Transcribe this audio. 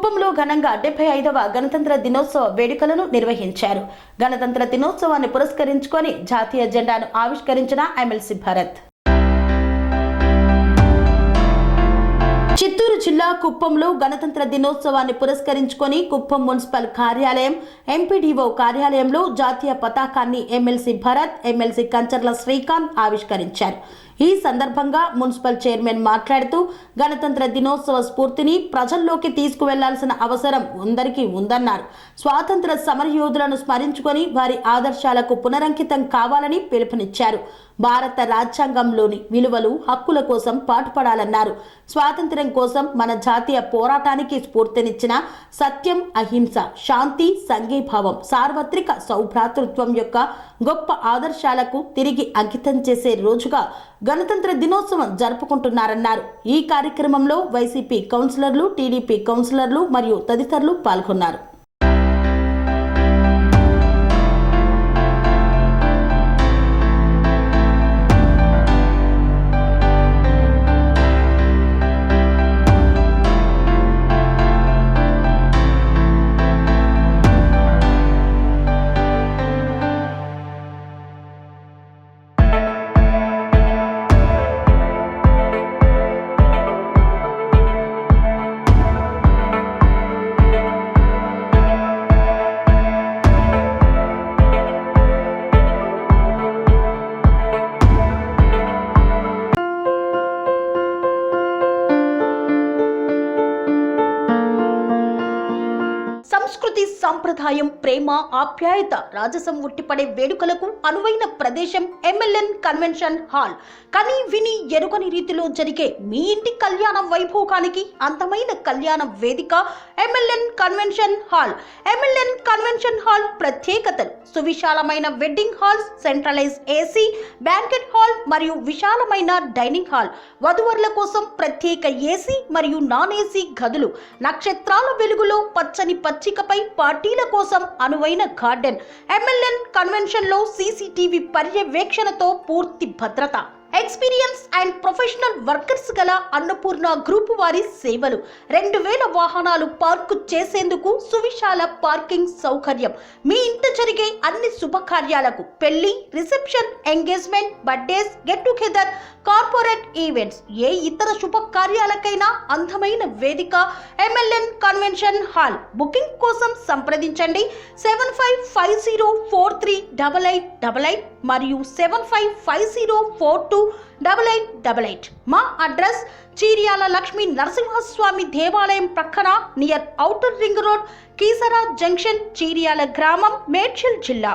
కుప్పంలో ఘనంగా 75వ గణతంత్ర దినోత్సవ వేడుకలను నిర్వహించారు. గణతంత్ర దినోత్సవాన్ని పురస్కరించుకొని జాతీయ జెండాను ఆవిష్కరించిన ఎమ్మెల్సీ భరత్. చిత్తూరు జిల్లా కుప్పంలో గణతంత్ర దినోత్సవాన్ని పురస్కరించుకొని కుప్పం మున్సిపల్ కార్యాలయం, ఎంపీడీఓ కార్యాలయంలో జాతీయ పతాకాన్ని ఎమ్మెల్సీ భరత్, ఎమ్మెల్సీ కంచర్ల శ్రీకాంత్ ఆవిష్కరించారు. ఈ సందర్భంగా మున్సిపల్ చైర్మన్ మాట్లాడుతూ గణతంత్ర దినోత్సవ స్ఫూర్తిని ప్రజల్లోకి తీసుకువెళ్లాల్సిన అవసరం అందరికీ ఉందన్నారు. స్వాతంత్ర సమరయోధులను స్మరించుకొని వారి ఆదర్శాలకు పునరంకితం కావాలని పిలుపునిచ్చారు. భారత రాజ్యాంగంలోని విలువలు, హక్కుల కోసం పాటుపడాలన్నారు. స్వాతంత్ర్యం కోసం మన జాతీయ పోరాటానికి స్ఫూర్తినిచ్చిన సత్యం, అహింస, శాంతి, సంఘీభావం, సార్వత్రిక సౌభ్రాతృత్వం యొక్క గొప్ప ఆదర్శాలకు తిరిగి అంకితం చేసే రోజుగా గణతంత్ర దినోత్సవం జరుపుకుంటున్నారన్నారు. ఈ కార్యక్రమంలో వైసీపీ కౌన్సిలర్లు, టీడీపీ కౌన్సిలర్లు మరియు తదితరులు పాల్గొన్నారు. సంస్కృతి, సాంప్రదాయం, ప్రేమ, ఆప్యాయత, రాజసం ఉట్టిపడే వేడుకలకు అనువైన ప్రదేశం ఎంఎల్ఎన్ కన్వెన్షన్ హాల్. కని విని ఎరుగని రీతిలో జరిగే మీ ఇంటి కళ్యాణ వైభోగానికి అందమైన కళ్యాణ వేదిక MLN convention hall. MLN convention hall ప్రత్యేకతలు: సువిశాలమైన wedding halls, centralise AC banquet hall మరియు విశాలమైన డైనింగ్ హాల్, వధువరుల కోసం ప్రత్యేక ఏసీ మరియు నాన్ ఏసీ గదులు, నక్షత్రాల వెలుగులో పచ్చని పచ్చికపై పార్టీల కోసం అనువైన గార్డెన్. ఎంఎల్ఎన్ కన్వెన్షన్ లో సీసీటీవీ పర్యవేక్షణతో పూర్తి భద్రత. ఎక్స్పీరియన్స్ అండ్ ప్రొఫెషనల్ వర్కర్స్ గల అన్నపూర్ణ గ్రూప్ వారి సేవలు. 2000 వాహనాలు పార్కు చేసేందుకు సువిశాల పార్కింగ్ సౌకర్యం. మీ ఇంట జరిగే అన్ని శుభకార్యాలకు, పెళ్లి, reception, engagement, birthdays, get together, corporate events, ఏ ఇతర శుభకార్యాలకైనా అందమైన వేదిక ఎంఎల్ఎన్ కన్వెన్షన్ హాల్. బుకింగ్ కోసం సంప్రదించండి 7550438888 మరియు 7550428888. మా అడ్రస్ చీర్యాల లక్ష్మీ నరసింహస్వామి దేవాలయం ప్రక్కన, near outer ring road, Keesara junction, Cheeryal గ్రామం, మేడ్చల్ జిల్లా.